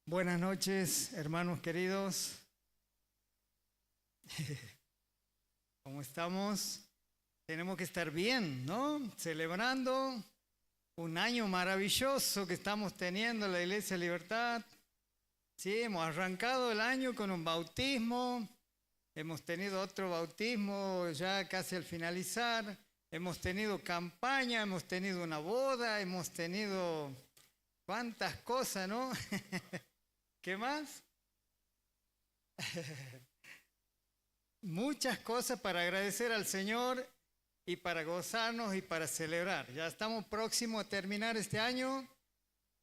Buenas noches, hermanos queridos. ¿Cómo estamos? Tenemos que estar bien, ¿no? Celebrando un año maravilloso que estamos teniendo en la Iglesia Libertad. Sí, hemos arrancado el año con un bautismo, hemos tenido otro bautismo ya casi al finalizar, hemos tenido campaña, hemos tenido una boda, hemos tenido cuántas cosas, ¿no? ¿Qué más? Muchas cosas para agradecer al Señor y para gozarnos y para celebrar. Ya estamos próximos a terminar este año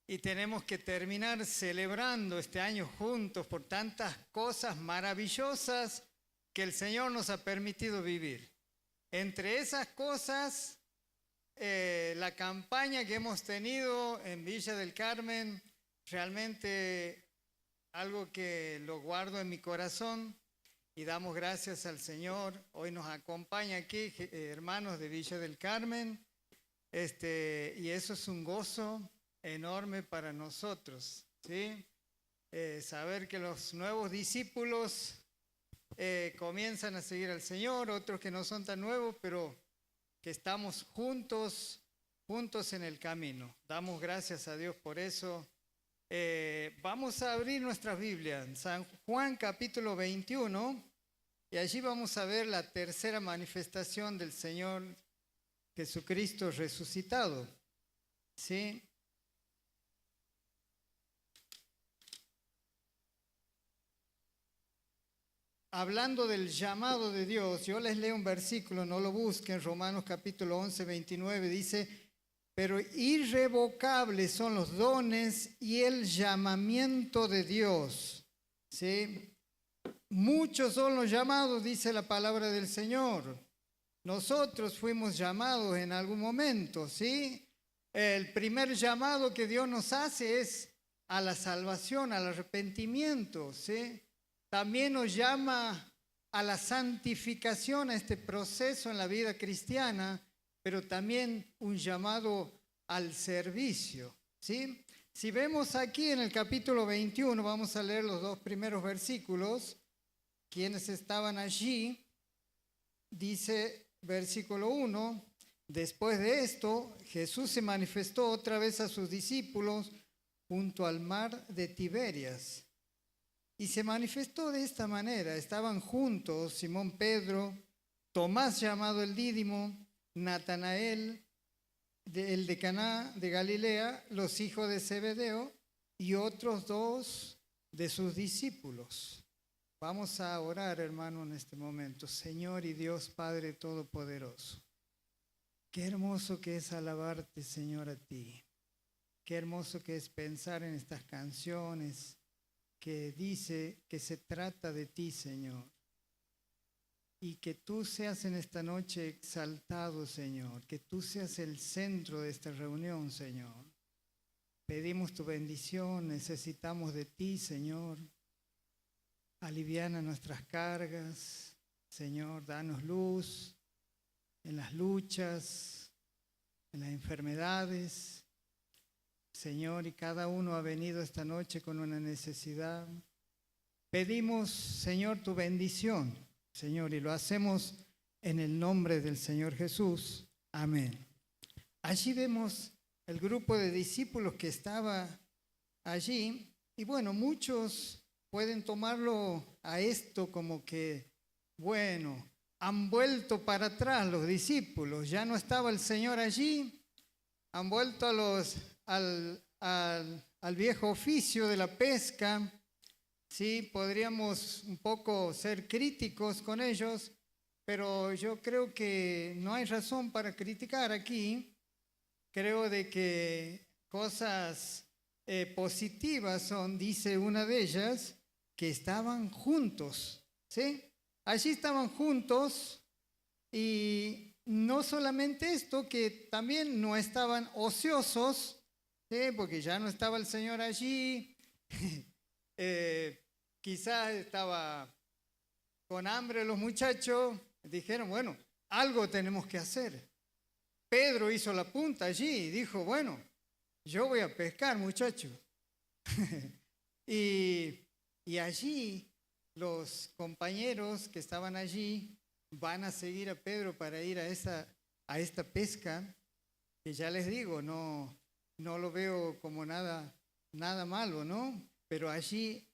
y tenemos que terminar celebrando este año juntos por tantas cosas maravillosas que el Señor nos ha permitido vivir. Entre esas cosas, la campaña que hemos tenido en Villa del Carmen, realmente algo que lo guardo en mi corazón y damos gracias al Señor. Hoy nos acompaña aquí hermanos de Villa del Carmen, y eso es un gozo enorme para nosotros, ¿sí? Saber que los nuevos discípulos comienzan a seguir al Señor, otros que no son tan nuevos, pero que estamos juntos en el camino. Damos gracias a Dios por eso. Vamos a abrir nuestra Biblia en San Juan capítulo 21 y allí vamos a ver la tercera manifestación del Señor Jesucristo resucitado. ¿Sí? Hablando del llamado de Dios, yo les leo un versículo, no lo busquen, Romanos capítulo 11, 29, dice: pero irrevocables son los dones y el llamamiento de Dios. ¿Sí? Muchos son los llamados, dice la palabra del Señor. Nosotros fuimos llamados en algún momento, ¿sí? El primer llamado que Dios nos hace es a la salvación, al arrepentimiento, ¿sí? También nos llama a la santificación, a este proceso en la vida cristiana, pero también un llamado al servicio, ¿sí? Si vemos aquí en el capítulo 21, vamos a leer los dos primeros versículos. Quienes estaban allí, dice versículo 1, después de esto, Jesús se manifestó otra vez a sus discípulos junto al mar de Tiberias. Y se manifestó de esta manera: estaban juntos Simón Pedro, Tomás llamado el Dídimo, Natanael, el de Caná de Galilea, los hijos de Zebedeo y otros dos de sus discípulos. Vamos a orar, hermano, en este momento. Señor y Dios Padre Todopoderoso, qué hermoso que es alabarte, Señor, a ti. Qué hermoso que es pensar en estas canciones que dice que se trata de ti, Señor. Y que tú seas en esta noche exaltado, Señor. Que tú seas el centro de esta reunión, Señor. Pedimos tu bendición, necesitamos de ti, Señor. Aliviana nuestras cargas, Señor. Danos luz en las luchas, en las enfermedades. Señor, y cada uno ha venido esta noche con una necesidad. Pedimos, Señor, tu bendición, Señor, y lo hacemos en el nombre del Señor Jesús. Amén. Allí vemos el grupo de discípulos que estaba allí, y bueno, muchos pueden tomarlo a esto como que, bueno, han vuelto para atrás los discípulos, ya no estaba el Señor allí, han vuelto al viejo oficio de la pesca. Sí, podríamos un poco ser críticos con ellos, pero yo creo que no hay razón para criticar aquí. Creo de que cosas positivas son, dice una de ellas, que estaban juntos, ¿sí? Allí estaban juntos y no solamente esto, que también no estaban ociosos, ¿sí? Porque ya no estaba el Señor allí. Quizás estaba con hambre los muchachos, dijeron, bueno, algo tenemos que hacer. Pedro hizo la punta allí y dijo, bueno, yo voy a pescar, muchachos. Y, y allí los compañeros que estaban allí van a seguir a Pedro para ir a esta pesca, que ya les digo, no lo veo como nada malo, ¿no? Pero allí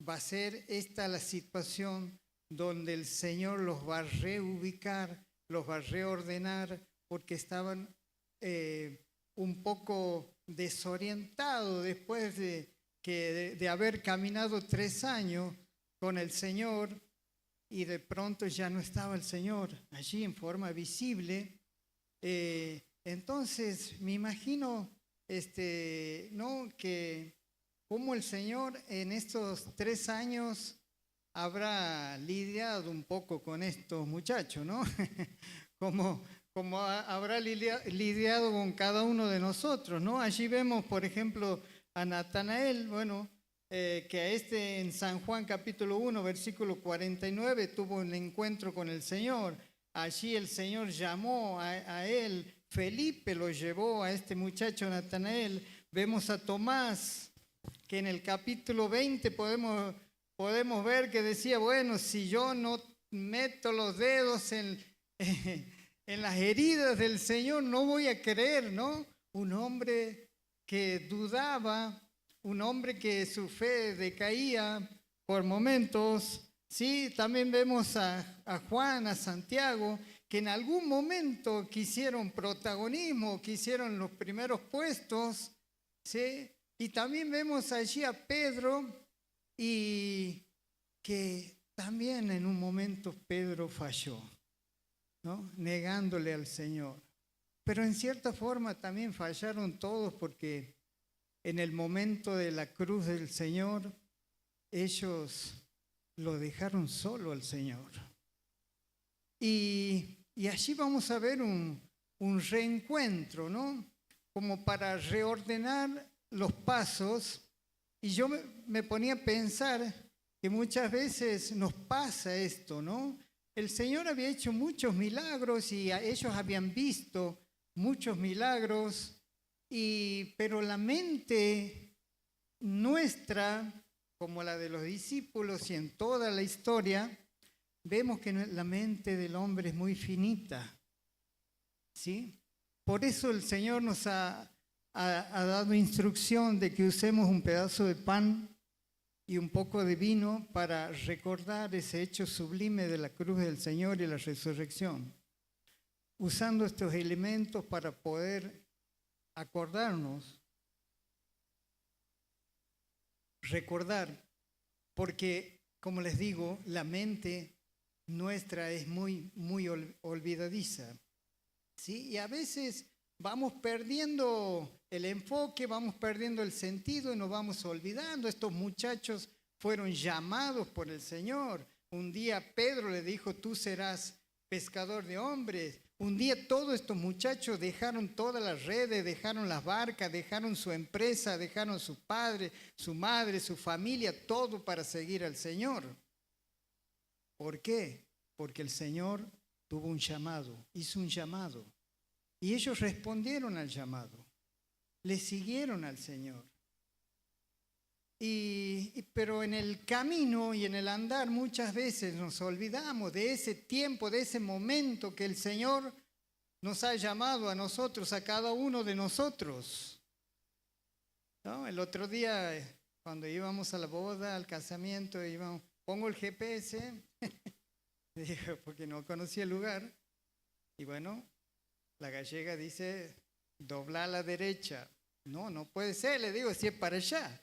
va a ser esta la situación donde el Señor los va a reubicar, los va a reordenar, porque estaban un poco desorientados después de haber caminado 3 años con el Señor, y de pronto ya no estaba el Señor allí en forma visible. Entonces me imagino ¿no? que cómo el Señor en estos 3 años habrá lidiado un poco con estos muchachos, ¿no? como habrá lidiado con cada uno de nosotros, ¿no? Allí vemos, por ejemplo, a Natanael, bueno, que en San Juan capítulo 1, versículo 49, tuvo un encuentro con el Señor. Allí el Señor llamó a él, Felipe lo llevó a este muchacho Natanael. Vemos a Tomás, que en el capítulo 20 podemos ver que decía, bueno, si yo no meto los dedos en las heridas del Señor, no voy a creer, ¿no? Un hombre que dudaba, un hombre que su fe decaía por momentos. Sí, también vemos a Juan, a Santiago, que en algún momento quisieron protagonismo, quisieron los primeros puestos, ¿sí? Y también vemos allí a Pedro, y que también en un momento Pedro falló, ¿no? Negándole al Señor. Pero en cierta forma también fallaron todos, porque en el momento de la cruz del Señor, ellos lo dejaron solo al Señor. Y allí vamos a ver un reencuentro, ¿no? Como para reordenar los pasos. Y yo me ponía a pensar que muchas veces nos pasa esto, ¿no? El Señor había hecho muchos milagros y ellos habían visto muchos milagros, pero la mente nuestra, como la de los discípulos y en toda la historia, vemos que la mente del hombre es muy finita, ¿sí? Por eso el Señor nos ha dado instrucción de que usemos un pedazo de pan y un poco de vino para recordar ese hecho sublime de la cruz del Señor y la resurrección, usando estos elementos para poder acordarnos, recordar, porque, como les digo, la mente nuestra es muy olvidadiza, ¿sí? Y a veces vamos perdiendo el enfoque, vamos perdiendo el sentido y nos vamos olvidando. Estos muchachos fueron llamados por el Señor. Un día Pedro le dijo, tú serás pescador de hombres. Un día todos estos muchachos dejaron todas las redes, dejaron las barcas, dejaron su empresa, dejaron su padre, su madre, su familia, todo para seguir al Señor. ¿Por qué? Porque el Señor tuvo un llamado, hizo un llamado. Y ellos respondieron al llamado, le siguieron al Señor. Pero en el camino y en el andar muchas veces nos olvidamos de ese tiempo, de ese momento que el Señor nos ha llamado a nosotros, a cada uno de nosotros, ¿no? El otro día, cuando íbamos a la boda, al casamiento, pongo el GPS, porque no conocía el lugar, y bueno, la gallega dice, dobla a la derecha. No puede ser, le digo, si es para allá.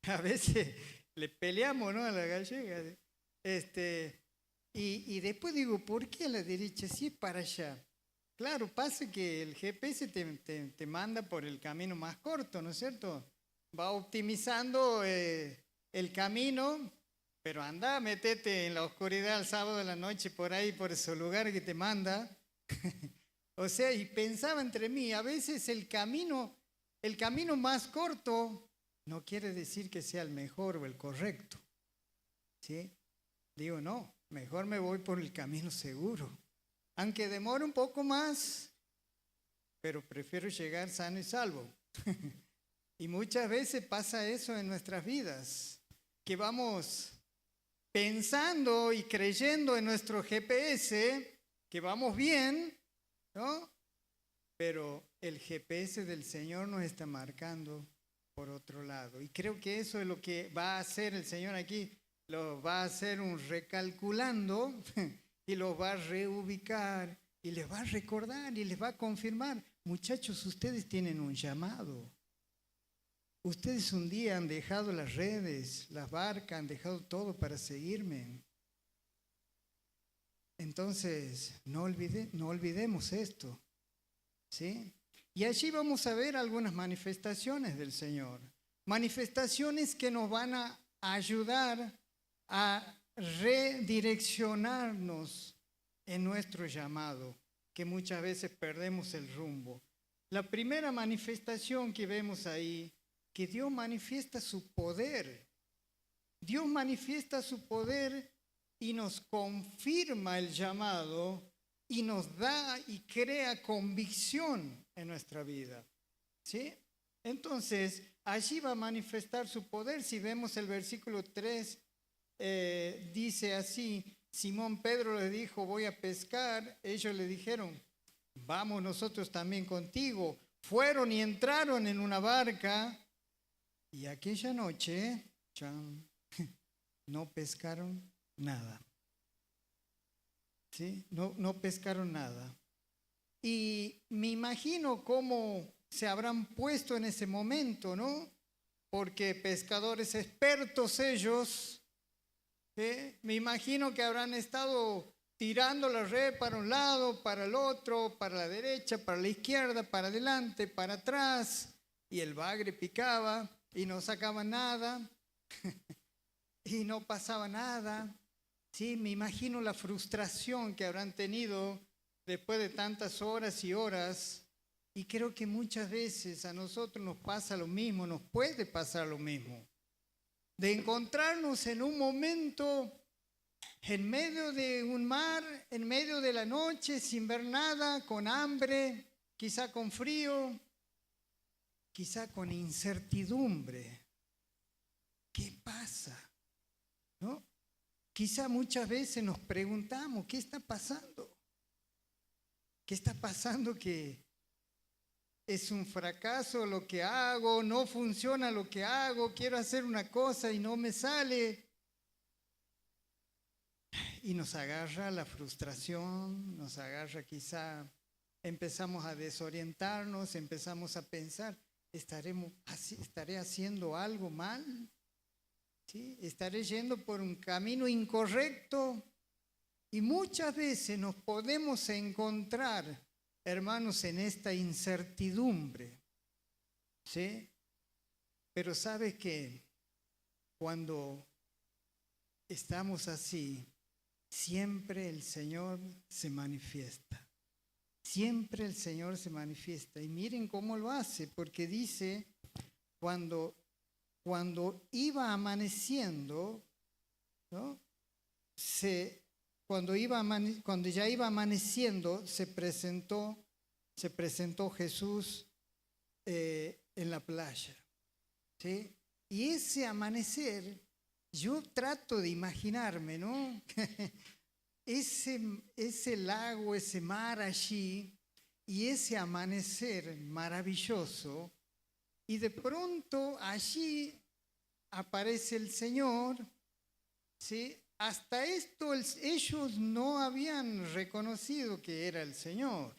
A veces le peleamos, ¿no? A la gallega. Y después digo, ¿por qué a la derecha? Si es para allá. Claro, pasa que el GPS te manda por el camino más corto, ¿no es cierto? Va optimizando el camino, pero anda, métete en la oscuridad el sábado de la noche por ahí, por ese lugar que te manda. O sea, y pensaba entre mí, a veces el camino más corto no quiere decir que sea el mejor o el correcto, ¿sí? Digo, no, mejor me voy por el camino seguro. Aunque demore un poco más, pero prefiero llegar sano y salvo. Y muchas veces pasa eso en nuestras vidas, que vamos pensando y creyendo en nuestro GPS, que vamos bien, ¿no? Pero el GPS del Señor nos está marcando por otro lado. Y creo que eso es lo que va a hacer el Señor aquí. Lo va a hacer un recalculando y los va a reubicar y les va a recordar y les va a confirmar. Muchachos, ustedes tienen un llamado. Ustedes un día han dejado las redes, las barcas, han dejado todo para seguirme. Entonces, no olvidemos esto, ¿sí? Y allí vamos a ver algunas manifestaciones del Señor. Manifestaciones que nos van a ayudar a redireccionarnos en nuestro llamado, que muchas veces perdemos el rumbo. La primera manifestación que vemos ahí, que Dios manifiesta su poder. Dios manifiesta su poder y nos confirma el llamado y nos da y crea convicción en nuestra vida, ¿sí? Entonces, allí va a manifestar su poder. Si vemos el versículo 3, dice así: Simón Pedro le dijo, voy a pescar. Ellos le dijeron, vamos nosotros también contigo. Fueron y entraron en una barca y aquella noche no pescaron nada. ¿Sí? No pescaron nada. Y me imagino cómo se habrán puesto en ese momento, ¿no? Porque pescadores expertos ellos, ¿sí? Me imagino que habrán estado tirando la red para un lado, para el otro, para la derecha, para la izquierda, para adelante, para atrás, y el bagre picaba y no sacaba nada y no pasaba nada. Sí, me imagino la frustración que habrán tenido después de tantas horas y horas, y creo que muchas veces a nosotros nos pasa lo mismo, nos puede pasar lo mismo, de encontrarnos en un momento en medio de un mar, en medio de la noche, sin ver nada, con hambre, quizá con frío, quizá con incertidumbre. ¿Qué pasa? ¿No? Quizá muchas veces nos preguntamos, ¿qué está pasando? ¿Qué está pasando que es un fracaso lo que hago, no funciona lo que hago, quiero hacer una cosa y no me sale? Y nos agarra la frustración, nos agarra quizá, empezamos a desorientarnos, empezamos a pensar, ¿estaré haciendo algo mal? ¿Sí? ¿Estaré yendo por un camino incorrecto? Y muchas veces nos podemos encontrar, hermanos, en esta incertidumbre, ¿sí? Pero ¿sabe qué? Cuando estamos así, siempre el Señor se manifiesta. Siempre el Señor se manifiesta. Y miren cómo lo hace, porque dice, cuando iba amaneciendo, ¿no? Cuando ya iba amaneciendo, se presentó Jesús en la playa, ¿sí? Y ese amanecer, yo trato de imaginarme, ¿no? ese lago, ese mar allí, y ese amanecer maravilloso, y de pronto allí aparece el Señor, ¿sí? Hasta esto ellos no habían reconocido que era el Señor.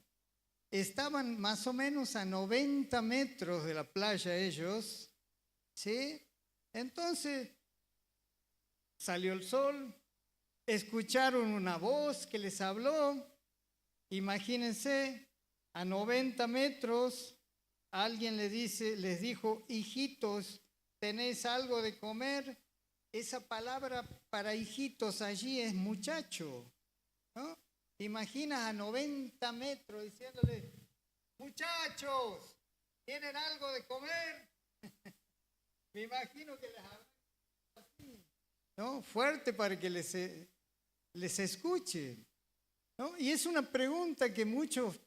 Estaban más o menos a 90 metros de la playa ellos, ¿sí? Entonces salió el sol, escucharon una voz que les habló. Imagínense, a 90 metros, alguien les dijo, hijitos, ¿tenéis algo de comer? Esa palabra para hijitos allí es muchacho, ¿no? ¿Te imaginas a 90 metros diciéndole, muchachos, ¿tienen algo de comer? Me imagino que les hablan así, ¿no? Fuerte para que les escuche, ¿no? Y es una pregunta que muchos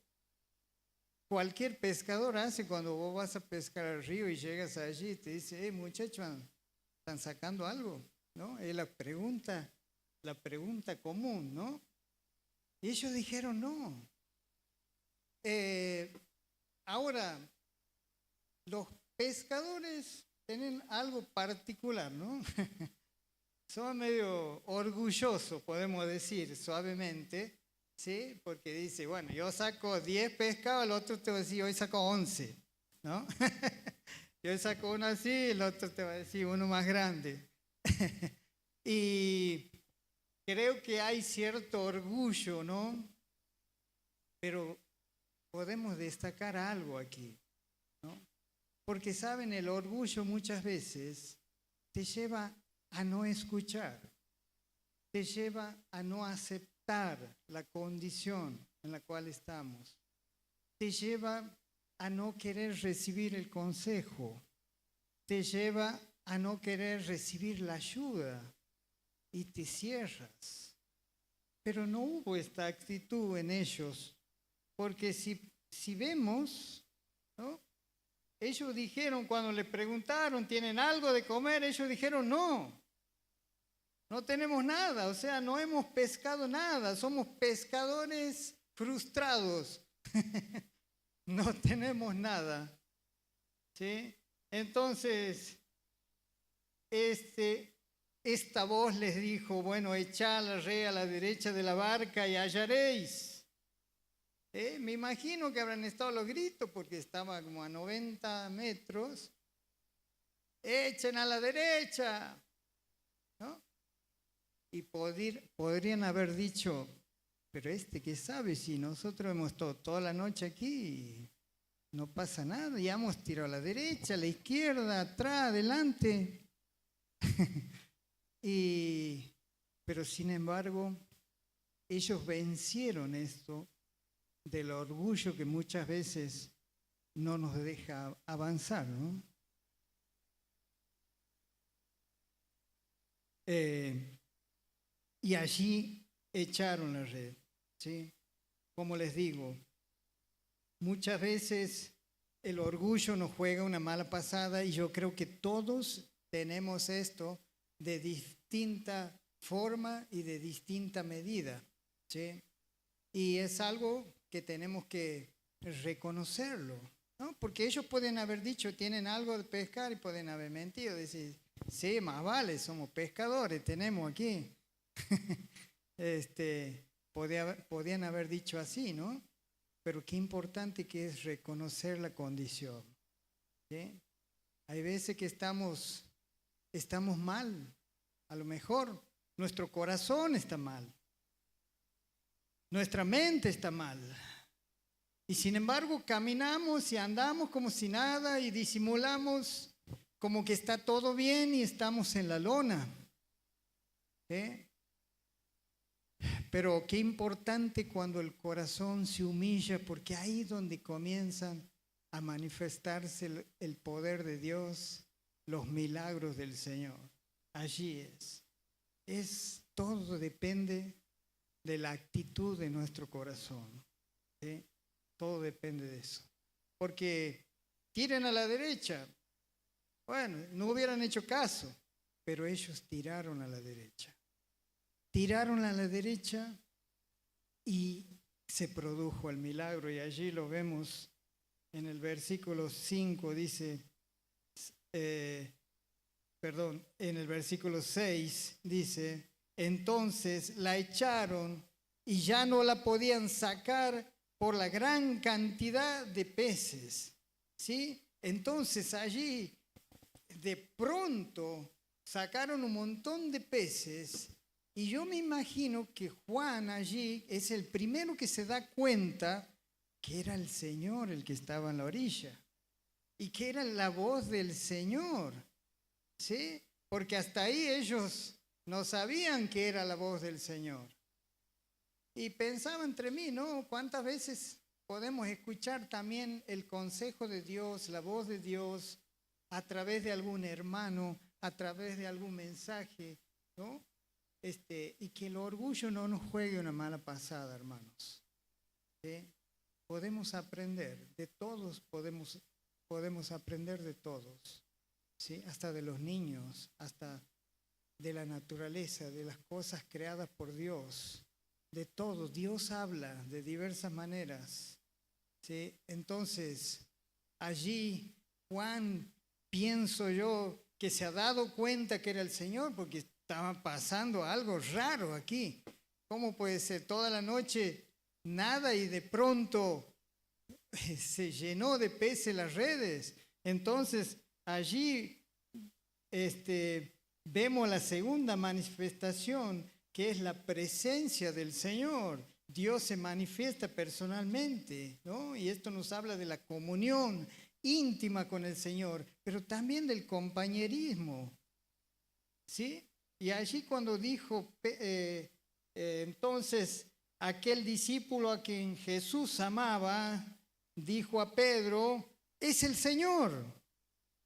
cualquier pescador hace cuando vos vas a pescar al río y llegas allí y te dice, muchachos, ¿están sacando algo? ¿No? Es la pregunta común, ¿no? Y ellos dijeron no. Ahora, los pescadores tienen algo particular, ¿no? Son medio orgullosos, podemos decir, suavemente, ¿sí? Porque dice, bueno, yo saco 10 pescados, el otro te va a decir, hoy saco 11, ¿no? Yo saco uno así, el otro te va a decir uno más grande. Y creo que hay cierto orgullo, ¿no? Pero podemos destacar algo aquí, ¿no? Porque, ¿saben? El orgullo muchas veces te lleva a no escuchar, te lleva a no aceptar la condición en la cual estamos, te lleva a no querer recibir el consejo, te lleva a no querer recibir la ayuda y te cierras. Pero no hubo esta actitud en ellos, porque si vemos, ¿no? Ellos dijeron, cuando le preguntaron, ¿tienen algo de comer? Ellos dijeron, no tenemos nada, o sea, no hemos pescado nada, somos pescadores frustrados, no tenemos nada, ¿sí? Entonces, esta voz les dijo, bueno, echad la red a la derecha de la barca y hallaréis. Me imagino que habrán estado los gritos porque estaba como a 90 metros. Echen a la derecha, ¿no? Y podrían haber dicho, pero ¿qué sabe? Si nosotros hemos estado toda la noche aquí y no pasa nada, ya hemos tirado a la derecha, a la izquierda, atrás, adelante. Pero sin embargo, ellos vencieron esto del orgullo que muchas veces no nos deja avanzar, ¿no? Y allí echaron la red, ¿sí? Como les digo, muchas veces el orgullo nos juega una mala pasada y yo creo que todos tenemos esto de distinta forma y de distinta medida, ¿sí? Y es algo que tenemos que reconocerlo, ¿no? Porque ellos pueden haber dicho, tienen algo de pescar y pueden haber mentido, decir, sí, más vale, somos pescadores, tenemos aquí. Podían haber dicho así, ¿no? Pero qué importante que es reconocer la condición, ¿sí? Hay veces que estamos mal, a lo mejor nuestro corazón está mal, nuestra mente está mal. Y sin embargo caminamos y andamos como si nada y disimulamos como que está todo bien y estamos en la lona, ¿sí? Pero qué importante cuando el corazón se humilla, porque ahí es donde comienzan a manifestarse el poder de Dios, los milagros del Señor. Allí todo depende de la actitud de nuestro corazón, ¿sí? Todo depende de eso. Porque tiren a la derecha, bueno, no hubieran hecho caso, pero ellos tiraron a la derecha. Tiraron a la derecha y se produjo el milagro. Y allí lo vemos en el versículo 5, dice, en el versículo 6 dice, entonces la echaron y ya no la podían sacar por la gran cantidad de peces, ¿sí? Entonces allí de pronto sacaron un montón de peces. Y yo me imagino que Juan allí es el primero que se da cuenta que era el Señor el que estaba en la orilla y que era la voz del Señor, ¿sí? Porque hasta ahí ellos no sabían que era la voz del Señor. Y pensaba entre mí, ¿no? ¿Cuántas veces podemos escuchar también el consejo de Dios, la voz de Dios, a través de algún hermano, a través de algún mensaje, ¿no? Y que el orgullo no nos juegue una mala pasada, hermanos, ¿sí? podemos aprender, de todos podemos aprender de todos, ¿sí? Hasta de los niños, hasta de la naturaleza, de las cosas creadas por Dios, de todo. Dios habla de diversas maneras, ¿sí? Entonces, allí Juan, pienso yo, que se ha dado cuenta que era el Señor, porque estaba pasando algo raro aquí. ¿Cómo puede ser? Toda la noche nada y de pronto se llenó de peces las redes. Entonces, allí vemos la segunda manifestación, que es la presencia del Señor. Dios se manifiesta personalmente, ¿no? Y esto nos habla de la comunión íntima con el Señor, pero también del compañerismo, ¿sí? Y allí cuando dijo, entonces, aquel discípulo a quien Jesús amaba, dijo a Pedro, es el Señor,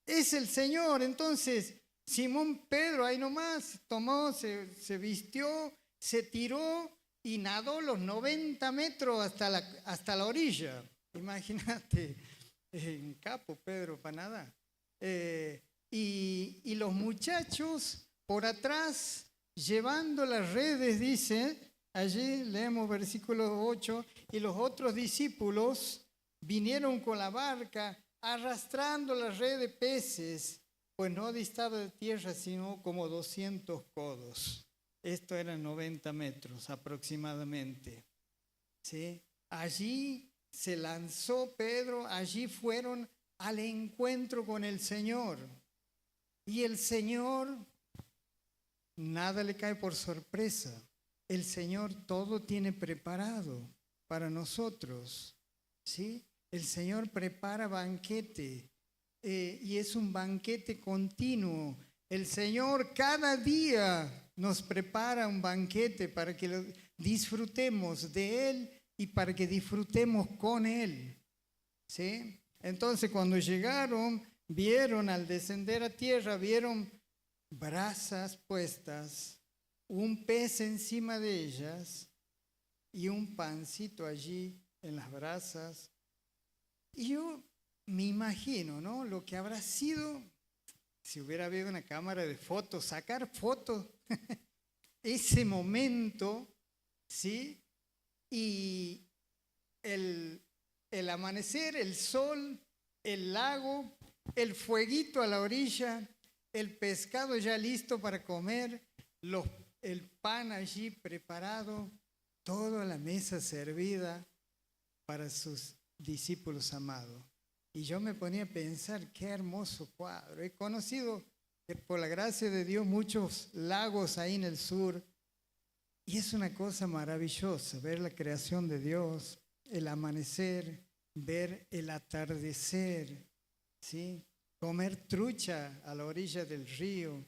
es el Señor. Entonces, Simón Pedro ahí nomás tomó, se vistió, se tiró y nadó los 90 metros hasta la orilla. Imagínate, en capo Pedro para nada. Y los muchachos por atrás, llevando las redes, dice, allí leemos versículo 8, y los otros discípulos vinieron con la barca arrastrando la red de peces, pues no distaba de tierra sino como 200 codos. Esto eran 90 metros aproximadamente, ¿sí? Allí se lanzó Pedro, allí fueron al encuentro con el Señor. Y el Señor, nada le cae por sorpresa. El Señor todo tiene preparado para nosotros, ¿sí? El Señor prepara banquete y es un banquete continuo. El Señor cada día nos prepara un banquete para que lo disfrutemos de Él y para que disfrutemos con Él, ¿sí? Entonces cuando llegaron, vieron al descender a tierra, vieron brasas puestas, un pez encima de ellas y un pancito allí en las brasas. Y yo me imagino, ¿no? Lo que habrá sido, si hubiera habido una cámara de fotos, sacar fotos, ese momento, ¿sí? Y el amanecer, el sol, el lago, el fueguito a la orilla, el pescado ya listo para comer, el pan allí preparado, toda la mesa servida para sus discípulos amados. Y yo me ponía a pensar, qué hermoso cuadro. He conocido, por la gracia de Dios, muchos lagos ahí en el sur. Y es una cosa maravillosa ver la creación de Dios, el amanecer, ver el atardecer, ¿sí? Comer trucha a la orilla del río.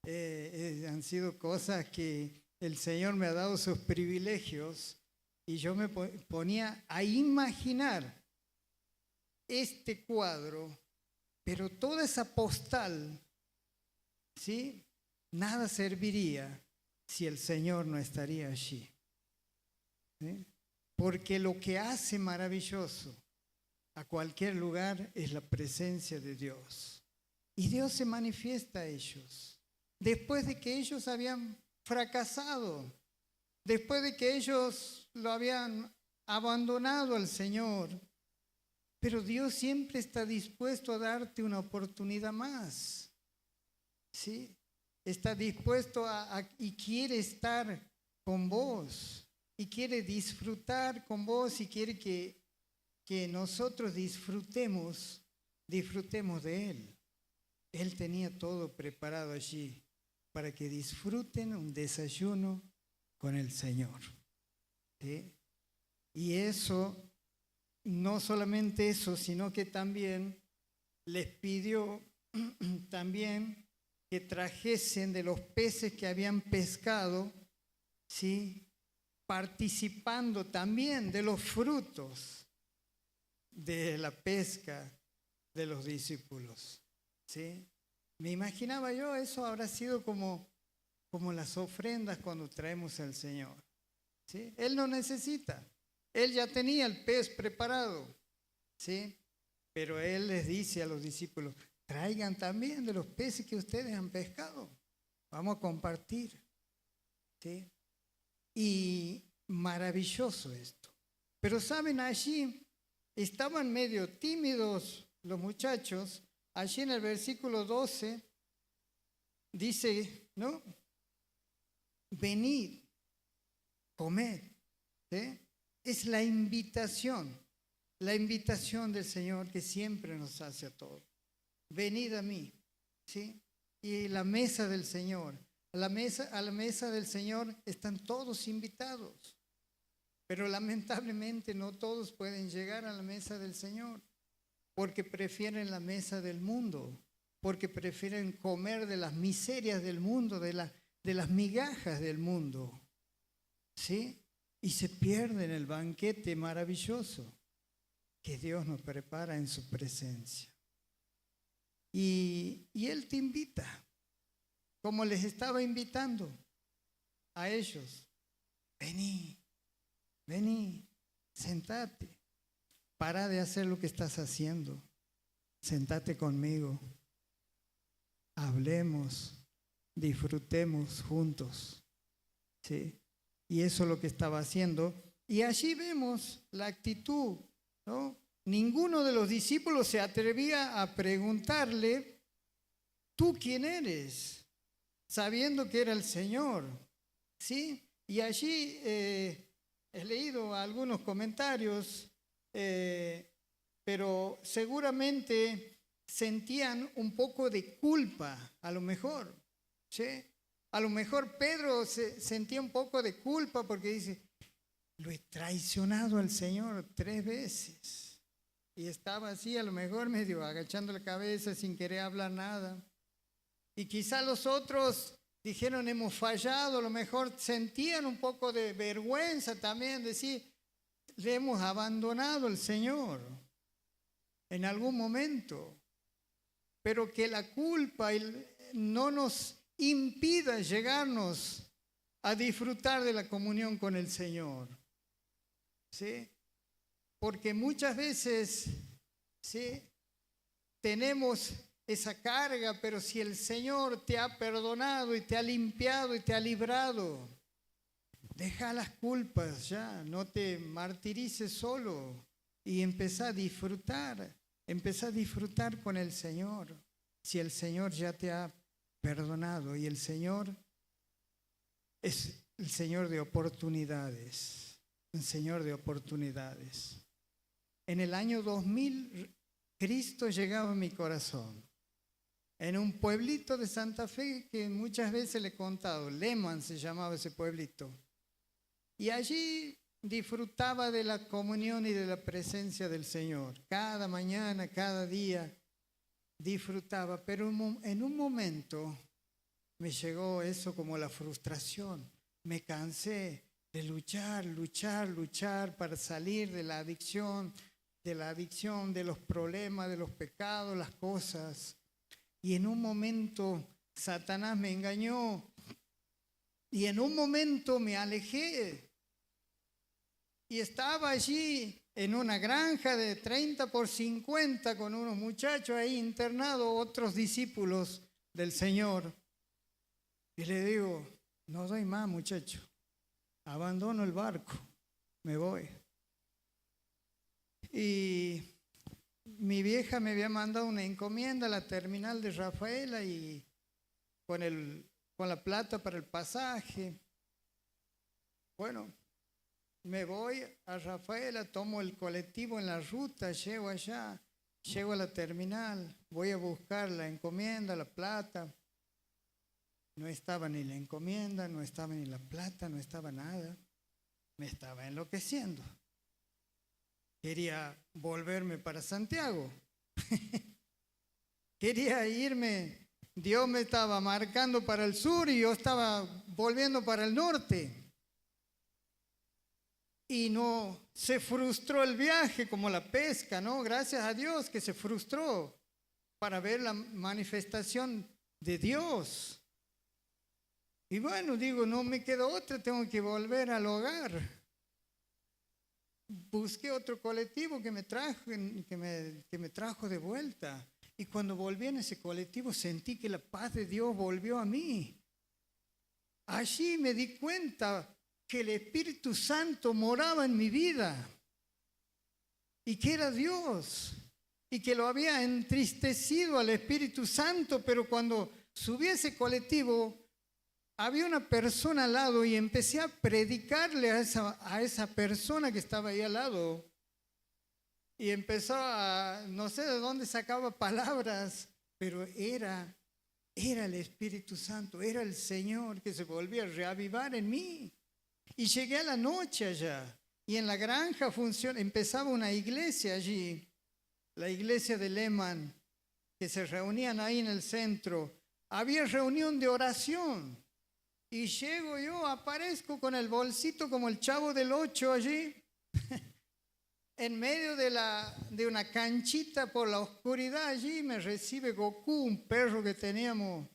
Han sido cosas que el Señor me ha dado sus privilegios y yo me ponía a imaginar este cuadro, pero toda esa postal, ¿sí? Nada serviría si el Señor no estaría allí, ¿sí? Porque lo que hace maravilloso a cualquier lugar es la presencia de Dios. Y Dios se manifiesta a ellos. Después de que ellos habían fracasado, después de que ellos lo habían abandonado al Señor, pero Dios siempre está dispuesto a darte una oportunidad más, ¿sí? Está dispuesto y quiere estar con vos, y quiere disfrutar con vos, y quiere que nosotros disfrutemos de Él. Él tenía todo preparado allí para que disfruten un desayuno con el Señor, ¿sí? Y eso, no solamente eso, sino que también les pidió también que trajesen de los peces que habían pescado, ¿sí? Participando también de los frutos de la pesca de los discípulos, ¿sí? Me imaginaba yo, eso habrá sido como las ofrendas cuando traemos al Señor, ¿sí? Él no necesita. Él ya tenía el pez preparado, ¿sí? Pero él les dice a los discípulos, traigan también de los peces que ustedes han pescado. Vamos a compartir, ¿sí? Y maravilloso esto. Pero saben, allí estaban medio tímidos los muchachos. Allí en el versículo 12 dice, ¿no? Venid, comed, ¿sí? Es la invitación del Señor que siempre nos hace a todos. Venid a mí, ¿sí? Y la mesa del Señor, a la mesa del Señor están todos invitados, pero lamentablemente no todos pueden llegar a la mesa del Señor, porque prefieren la mesa del mundo, porque prefieren comer de las miserias del mundo, de las migajas del mundo, ¿sí? Y se pierden el banquete maravilloso que Dios nos prepara en su presencia. Y Él te invita, como les estaba invitando a ellos. Vení, sentate, para de hacer lo que estás haciendo, sentate conmigo, hablemos, disfrutemos juntos, ¿sí? Y eso es lo que estaba haciendo. Y allí vemos la actitud, ¿no? Ninguno de los discípulos se atrevía a preguntarle, ¿tú quién eres? Sabiendo que era el Señor, ¿sí? Y allí he leído algunos comentarios, pero seguramente sentían un poco de culpa, a lo mejor, ¿sí? A lo mejor Pedro sentía un poco de culpa porque dice, lo he traicionado al Señor 3 veces. Y estaba así, a lo mejor medio agachando la cabeza sin querer hablar nada. Y quizá los otros dijeron, hemos fallado, a lo mejor sentían un poco de vergüenza también, decir, le hemos abandonado al Señor en algún momento. Pero que la culpa no nos impida llegarnos a disfrutar de la comunión con el Señor, ¿sí? Porque muchas veces, ¿sí?, tenemos esa carga, pero si el Señor te ha perdonado y te ha limpiado y te ha librado, deja las culpas ya, no te martirices solo y empezá a disfrutar con el Señor. Si el Señor ya te ha perdonado y el Señor es el Señor de oportunidades, el Señor de oportunidades. En el año 2000, Cristo llegaba a mi corazón. En un pueblito de Santa Fe que muchas veces le he contado, Lehman se llamaba ese pueblito. Y allí disfrutaba de la comunión y de la presencia del Señor. Cada mañana, cada día disfrutaba, pero en un momento me llegó eso como la frustración. Me cansé de luchar para salir de la adicción, de los problemas, de los pecados, las cosas. Y en un momento Satanás me engañó y en un momento me alejé y estaba allí en una granja de 30 por 50 con unos muchachos ahí internados, otros discípulos del Señor. Y le digo, no doy más, muchacho, abandono el barco, me voy. Y mi vieja me había mandado una encomienda a la terminal de Rafaela y con la plata para el pasaje. Bueno, me voy a Rafaela, tomo el colectivo en la ruta, llego allá, llego a la terminal, voy a buscar la encomienda, la plata. No estaba ni la encomienda, no estaba ni la plata, no estaba nada. Me estaba enloqueciendo. Quería volverme para Santiago. Quería irme. Dios me estaba marcando para el sur y yo estaba volviendo para el norte. Y no, se frustró el viaje como la pesca, ¿no? Gracias a Dios que se frustró para ver la manifestación de Dios. Y bueno, digo, no me queda otra, tengo que volver al hogar. busqué otro colectivo que me trajo de vuelta. Y cuando volví en ese colectivo sentí que la paz de Dios volvió a mí. Allí me di cuenta que el Espíritu Santo moraba en mi vida y que era Dios y que lo había entristecido al Espíritu Santo, pero cuando subí a ese colectivo había una persona al lado y empecé a predicarle a esa persona que estaba ahí al lado. Y empezó no sé de dónde sacaba palabras, pero era el Espíritu Santo, era el Señor que se volvía a reavivar en mí. Y llegué a la noche allá, y en la granja empezaba una iglesia allí, la iglesia de Lehman, que se reunían ahí en el centro. Había reunión de oración. Y llego yo, aparezco con el bolsito como el Chavo del Ocho allí, en medio de una canchita por la oscuridad. Allí me recibe Goku, un perro que teníamos,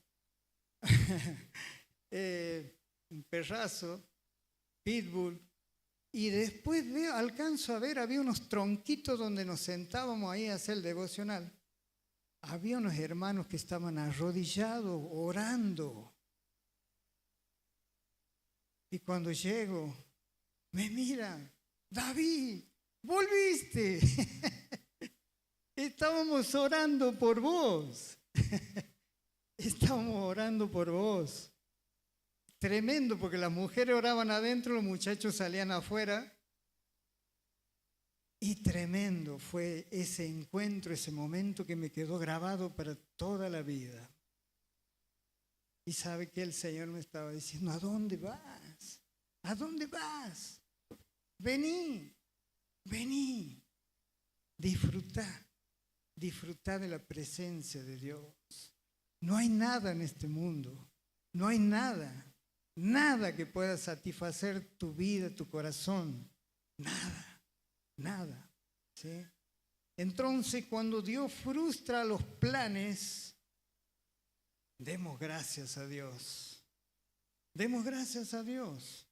un perrazo, pitbull. Y después alcanzo a ver, había unos tronquitos donde nos sentábamos ahí a hacer el devocional. Había unos hermanos que estaban arrodillados, orando. Y cuando llego, me miran: David, volviste. Estábamos orando por vos. Estábamos orando por vos. Tremendo, porque las mujeres oraban adentro, los muchachos salían afuera. Y tremendo fue ese encuentro, ese momento que me quedó grabado para toda la vida. Y sabe que el Señor me estaba diciendo: ¿a dónde vas? ¿A dónde vas? Vení, vení. Disfrutá de la presencia de Dios. No hay nada en este mundo, no hay nada que pueda satisfacer tu vida, tu corazón. Nada. ¿Sí? Entonces, cuando Dios frustra los planes, demos gracias a Dios. Demos gracias a Dios,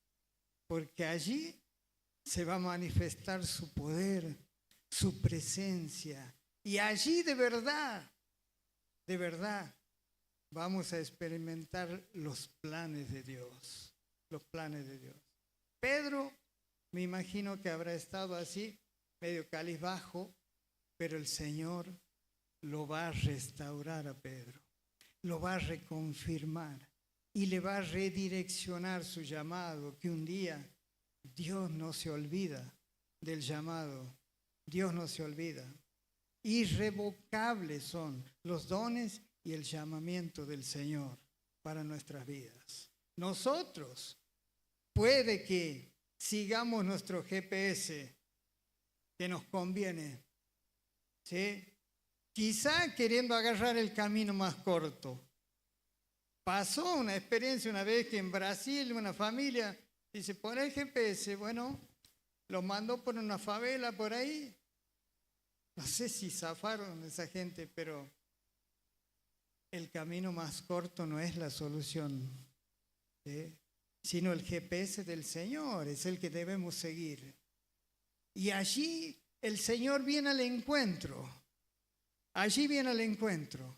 porque allí se va a manifestar su poder, su presencia. Y allí de verdad, vamos a experimentar los planes de Dios. Los planes de Dios. Pedro, me imagino que habrá estado así, medio cabizbajo, pero el Señor lo va a restaurar a Pedro. Lo va a reconfirmar y le va a redireccionar su llamado, que un día Dios no se olvida del llamado. Dios no se olvida. Irrevocables son los dones y el llamamiento del Señor para nuestras vidas. Nosotros puede que sigamos nuestro GPS que nos conviene, ¿sí? Quizá queriendo agarrar el camino más corto. Pasó una experiencia una vez que en Brasil una familia dice: pon el GPS, bueno, los mandó por una favela por ahí. No sé si zafaron esa gente, pero el camino más corto no es la solución, ¿sí? Sino el GPS del Señor, es el que debemos seguir. Y allí el Señor viene al encuentro. Allí viene al encuentro.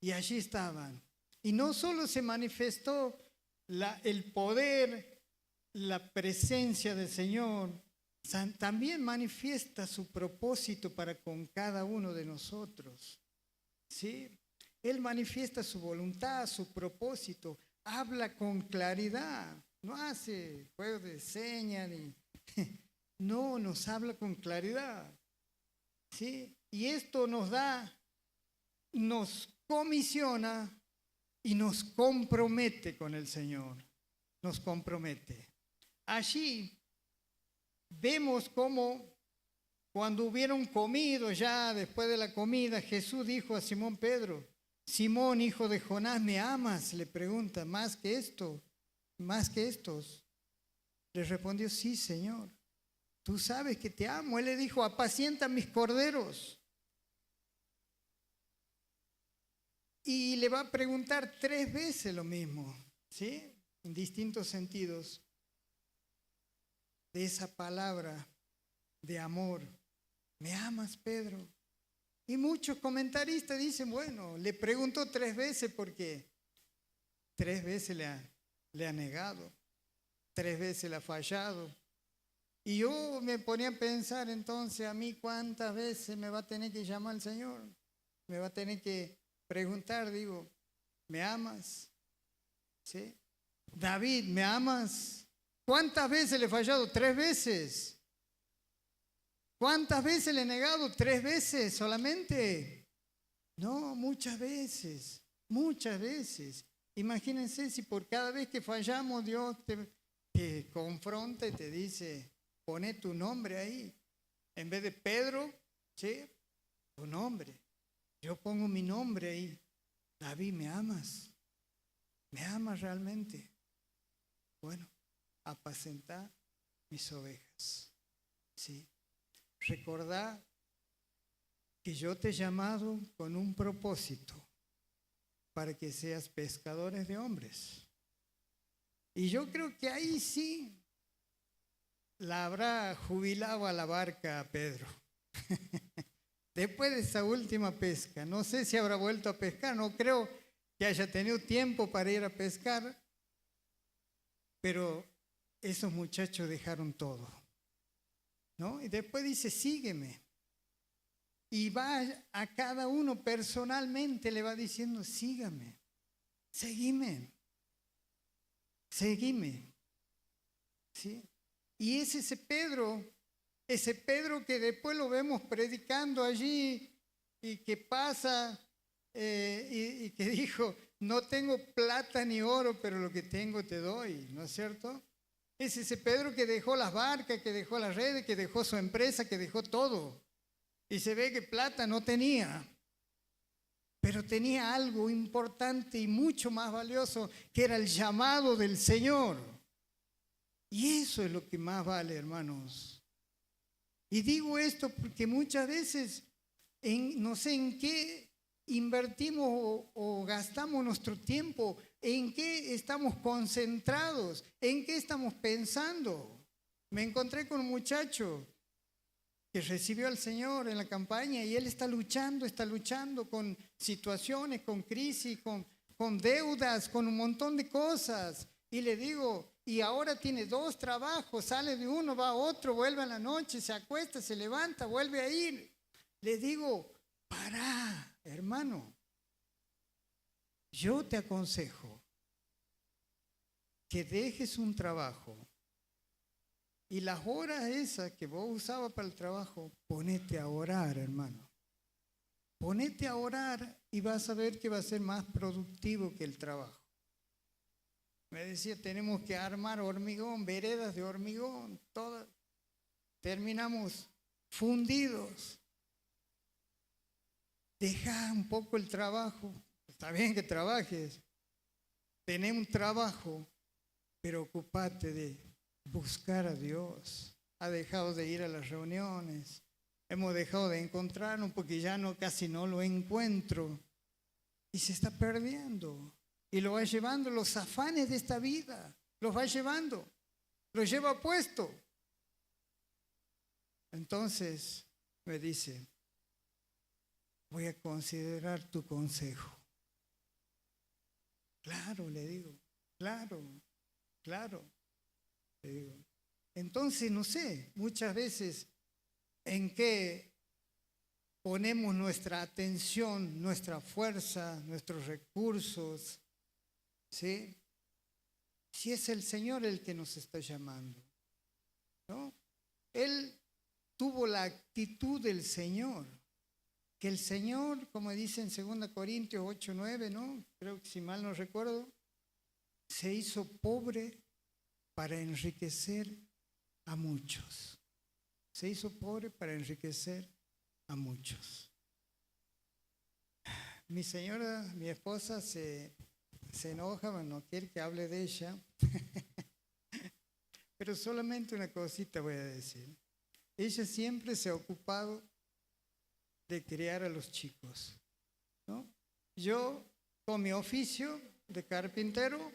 Y allí estaban. Y no solo se manifestó el poder, la presencia del Señor, también manifiesta su propósito para con cada uno de nosotros. ¿Sí? Él manifiesta su voluntad, su propósito, habla con claridad, no hace juegos de señas, no, nos habla con claridad. ¿Sí? Y esto nos comisiona y nos compromete con el Señor, nos compromete. Allí vemos cómo cuando hubieron comido ya, después de la comida, Jesús dijo a Simón Pedro: Simón, hijo de Jonás, ¿me amas? Le pregunta: ¿más que esto? ¿Más que estos? Le respondió: sí, Señor, tú sabes que te amo. Él le dijo: apacienta mis corderos. Y le va a preguntar 3 veces lo mismo, ¿sí? En distintos sentidos de esa palabra de amor. ¿Me amas, Pedro? Y muchos comentaristas dicen, bueno, le preguntó 3 veces porque 3 veces le ha negado, 3 veces le ha fallado. Y yo me ponía a pensar entonces, a mí cuántas veces me va a tener que llamar el Señor, me va a tener que preguntar, digo, ¿me amas? ¿Sí? David, ¿me amas? ¿Cuántas veces le he fallado? 3 veces. ¿Cuántas veces le he negado? 3 veces solamente. No, muchas veces, muchas veces. Imagínense si por cada vez que fallamos Dios te confronta y te dice, pone tu nombre ahí. En vez de Pedro, ¿sí? Tu nombre. Yo pongo mi nombre ahí. David, ¿me amas? ¿Me amas realmente? Bueno, apacentar mis ovejas. ¿Sí? Recordá que yo te he llamado con un propósito para que seas pescadores de hombres. Y yo creo que ahí sí la habrá jubilado a la barca a Pedro. Después de esa última pesca, no sé si habrá vuelto a pescar, no creo que haya tenido tiempo para ir a pescar, pero esos muchachos dejaron todo, ¿no? Y después dice, sígueme. Y va a cada uno personalmente, le va diciendo, sígame, seguime, seguime. ¿Sí? Y es ese Pedro que después lo vemos predicando allí y que pasa y que dijo, no tengo plata ni oro, pero lo que tengo te doy, ¿no es cierto? Es ese Pedro que dejó las barcas, que dejó las redes, que dejó su empresa, que dejó todo. Y se ve que plata no tenía, pero tenía algo importante y mucho más valioso, que era el llamado del Señor. Y eso es lo que más vale, hermanos. Y digo esto porque muchas veces no sé en qué invertimos o gastamos nuestro tiempo, en qué estamos concentrados, en qué estamos pensando. Me encontré con un muchacho que recibió al Señor en la campaña y él está luchando con situaciones, con crisis, con deudas, con un montón de cosas. Y le digo, y ahora tiene 2 trabajos, sale de uno, va a otro, vuelve a la noche, se acuesta, se levanta, vuelve a ir. Le digo, pará, hermano, yo te aconsejo que dejes un trabajo y las horas esas que vos usabas para el trabajo, ponete a orar, hermano. Ponete a orar y vas a ver que va a ser más productivo que el trabajo. Me decía, tenemos que armar hormigón, veredas de hormigón, todas. Terminamos fundidos. Deja un poco el trabajo. Está bien que trabajes. Tené un trabajo, pero ocupate de buscar a Dios. Ha dejado de ir a las reuniones. Hemos dejado de encontrarnos porque ya casi no lo encuentro. Y se está perdiendo. Y lo va llevando los afanes de esta vida. Los va llevando. Los lleva puesto. Entonces me dice, voy a considerar tu consejo. Claro, le digo, claro. Le digo. Entonces, no sé, muchas veces en qué ponemos nuestra atención, nuestra fuerza, nuestros recursos, ¿sí? Si es el Señor el que nos está llamando, ¿no? Él tuvo la actitud del Señor, que el Señor, como dice en 2 Corintios 8:9, ¿no? Creo que si mal no recuerdo, se hizo pobre para enriquecer a muchos. Se hizo pobre para enriquecer a muchos. Mi señora, mi esposa, se enoja, no quiere que hable de ella, pero solamente una cosita voy a decir. Ella siempre se ha ocupado de criar a los chicos, ¿no? Yo, con mi oficio de carpintero,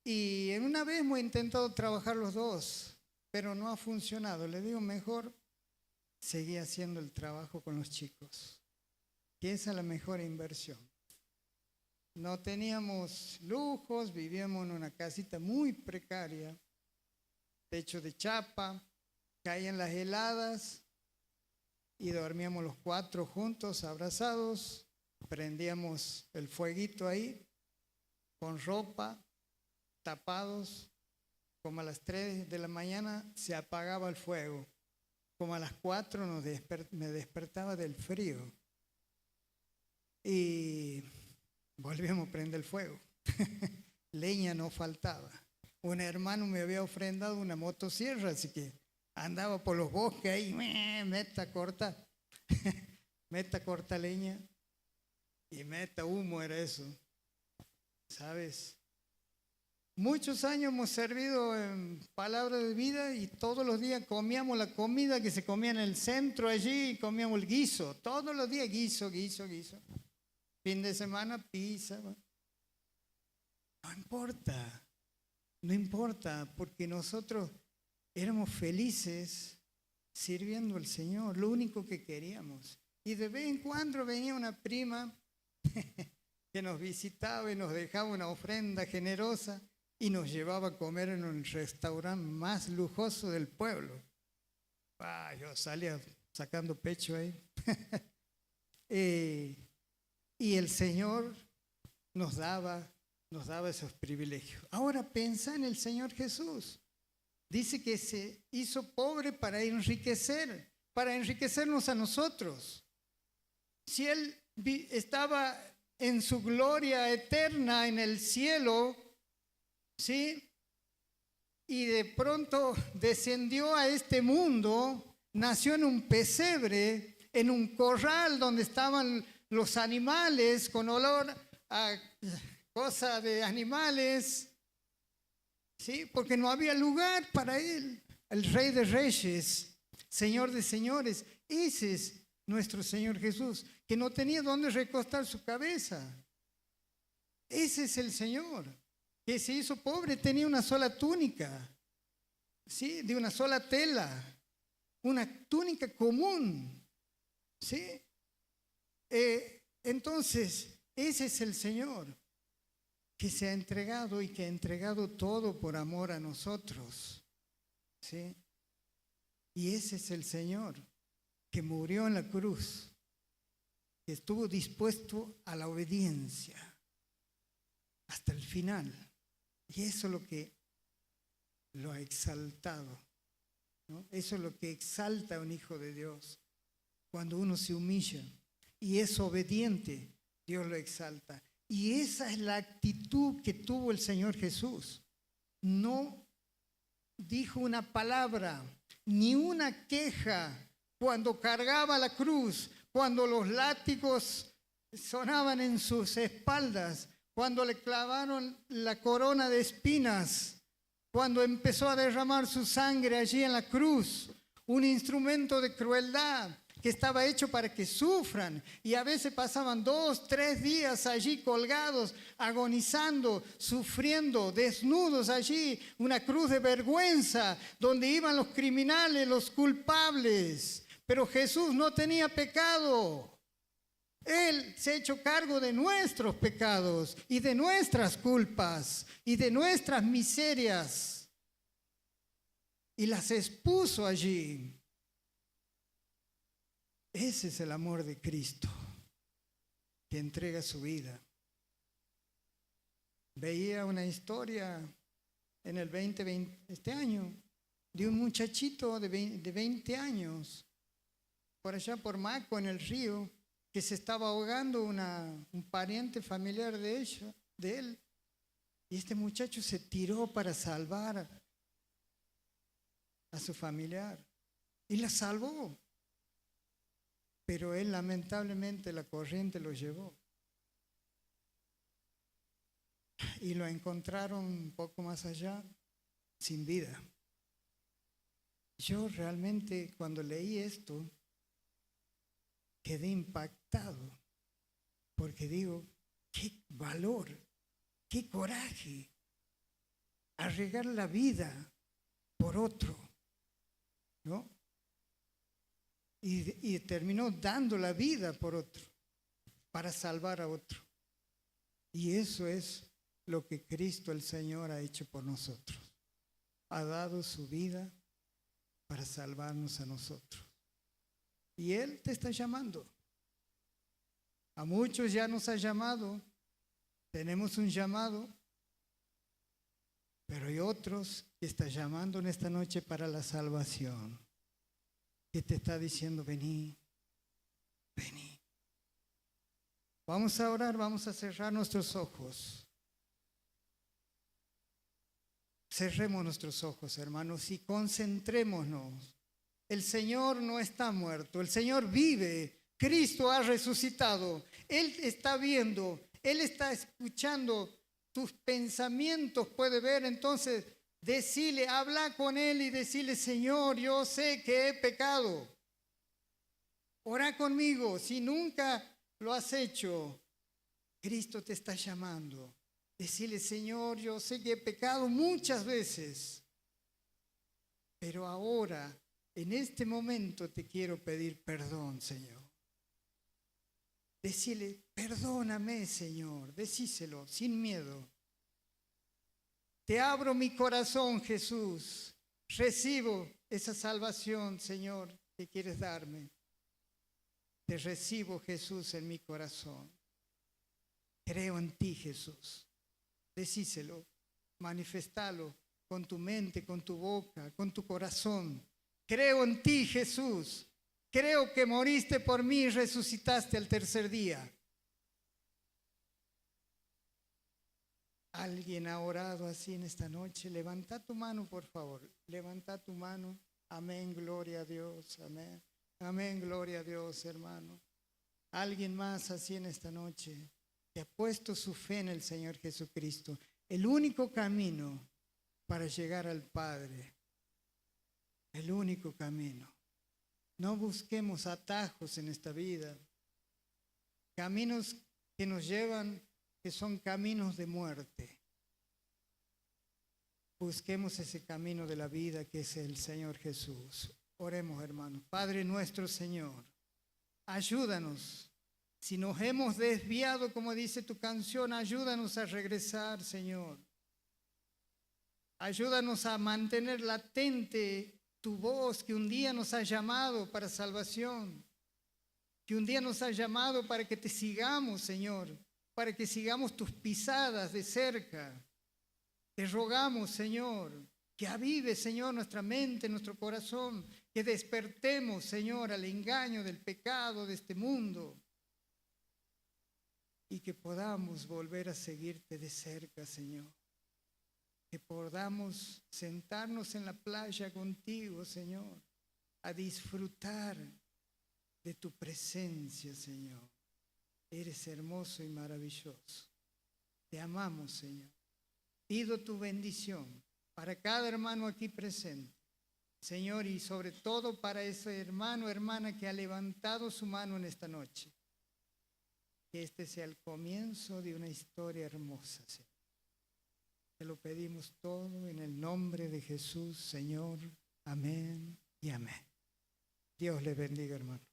y en una vez hemos intentado trabajar los dos, pero no ha funcionado. Le digo, mejor seguí haciendo el trabajo con los chicos, que esa es la mejor inversión. No teníamos lujos, vivíamos en una casita muy precaria, techo de chapa, caían las heladas y dormíamos los 4 juntos, abrazados, prendíamos el fueguito ahí, con ropa, tapados, como a las 3 de la mañana se apagaba el fuego, como a las 4 me despertaba del frío y volvíamos a prender el fuego. Leña no faltaba. Un hermano me había ofrendado una motosierra, así que andaba por los bosques ahí, meta corta, meta corta leña y meta humo, era eso, ¿sabes? Muchos años hemos servido en Palabra de Vida y todos los días comíamos la comida que se comía en el centro allí, y comíamos el guiso, todos los días guiso. Fin de semana pizza. No importa, porque nosotros éramos felices sirviendo al Señor, lo único que queríamos. Y de vez en cuando venía una prima que nos visitaba y nos dejaba una ofrenda generosa y nos llevaba a comer en un restaurante más lujoso del pueblo. Yo salía sacando pecho ahí. Y el Señor nos daba esos privilegios. Ahora pensá en el Señor Jesús. Dice que se hizo pobre para enriquecernos a nosotros. Si Él estaba en su gloria eterna en el cielo, ¿sí? Y de pronto descendió a este mundo, nació en un pesebre, en un corral donde estaban los animales con olor a cosa de animales, ¿sí? Porque no había lugar para Él. El Rey de Reyes, Señor de Señores, ese es nuestro Señor Jesús, que no tenía dónde recostar su cabeza. Ese es el Señor, que se hizo pobre, tenía una sola túnica, ¿sí? De una sola tela, una túnica común, ¿sí? Entonces, ese es el Señor que se ha entregado y que ha entregado todo por amor a nosotros, ¿sí? Y ese es el Señor que murió en la cruz, que estuvo dispuesto a la obediencia hasta el final. Y eso es lo que lo ha exaltado, ¿no? Eso es lo que exalta a un hijo de Dios. Cuando uno se humilla y es obediente, Dios lo exalta. Y esa es la actitud que tuvo el Señor Jesús. No dijo una palabra, ni una queja cuando cargaba la cruz, cuando los látigos sonaban en sus espaldas, cuando le clavaron la corona de espinas, cuando empezó a derramar su sangre allí en la cruz, un instrumento de crueldad que estaba hecho para que sufran, y a veces pasaban 2, 3 días allí colgados, agonizando, sufriendo, desnudos allí, una cruz de vergüenza donde iban los criminales, los culpables. Pero Jesús no tenía pecado. Él se ha hecho cargo de nuestros pecados y de nuestras culpas y de nuestras miserias y las expuso allí. Ese es el amor de Cristo, que entrega su vida. Veía una historia en el 2020, este año, de un muchachito de 20 años, por allá por Maco, en el río, que se estaba ahogando un pariente familiar de él. Y este muchacho se tiró para salvar a su familiar. Y la salvó. Pero él, lamentablemente, la corriente lo llevó. Y lo encontraron un poco más allá, sin vida. Yo realmente, cuando leí esto, quedé impactado, porque digo, qué valor, qué coraje, arriesgar la vida por otro. ¿no? Y terminó dando la vida por otro, para salvar a otro. Y eso es lo que Cristo el Señor ha hecho por nosotros. Ha dado su vida para salvarnos a nosotros. Y Él te está llamando. A muchos ya nos ha llamado. Tenemos un llamado. Pero hay otros que está llamando en esta noche para la salvación. Que te está diciendo, vení, vení. Vamos a orar, vamos a cerrar nuestros ojos. Cerremos nuestros ojos, hermanos, y concentrémonos. El Señor no está muerto, el Señor vive. Cristo ha resucitado. Él está viendo, Él está escuchando tus pensamientos, puede ver. Entonces, decile, habla con Él y decile, Señor, yo sé que he pecado. Ora conmigo. Si nunca lo has hecho, Cristo te está llamando. Decile, Señor, yo sé que he pecado muchas veces, pero ahora, en este momento, te quiero pedir perdón, Señor. Decile, perdóname, Señor. Decíselo sin miedo. Te abro mi corazón, Jesús. Recibo esa salvación, Señor, que quieres darme. Te recibo, Jesús, en mi corazón. Creo en ti, Jesús. Decíselo, manifestalo con tu mente, con tu boca, con tu corazón. Creo en ti, Jesús. Creo que moriste por mí y resucitaste al tercer día. ¿Alguien ha orado así en esta noche? Levanta tu mano, por favor. Levanta tu mano. Amén, gloria a Dios. Amén. Amén, gloria a Dios, hermano. ¿Alguien más así en esta noche que ha puesto su fe en el Señor Jesucristo? El único camino para llegar al Padre. El único camino. No busquemos atajos en esta vida. Caminos que nos llevan, que son caminos de muerte. Busquemos ese camino de la vida que es el Señor Jesús. Oremos, hermanos. Padre nuestro Señor, ayúdanos. Si nos hemos desviado, como dice tu canción, ayúdanos a regresar, Señor. Ayúdanos a mantener latente tu voz que un día nos ha llamado para salvación, que un día nos ha llamado para que te sigamos, Señor, para que sigamos tus pisadas de cerca. Te rogamos, Señor, que avive, Señor, nuestra mente, nuestro corazón, que despertemos, Señor, al engaño del pecado de este mundo y que podamos volver a seguirte de cerca, Señor. Que podamos sentarnos en la playa contigo, Señor, a disfrutar de tu presencia, Señor. Eres hermoso y maravilloso. Te amamos, Señor. Pido tu bendición para cada hermano aquí presente, Señor, y sobre todo para ese hermano o hermana que ha levantado su mano en esta noche. Que este sea el comienzo de una historia hermosa, Señor. Te lo pedimos todo en el nombre de Jesús, Señor. Amén y amén. Dios les bendiga, hermano.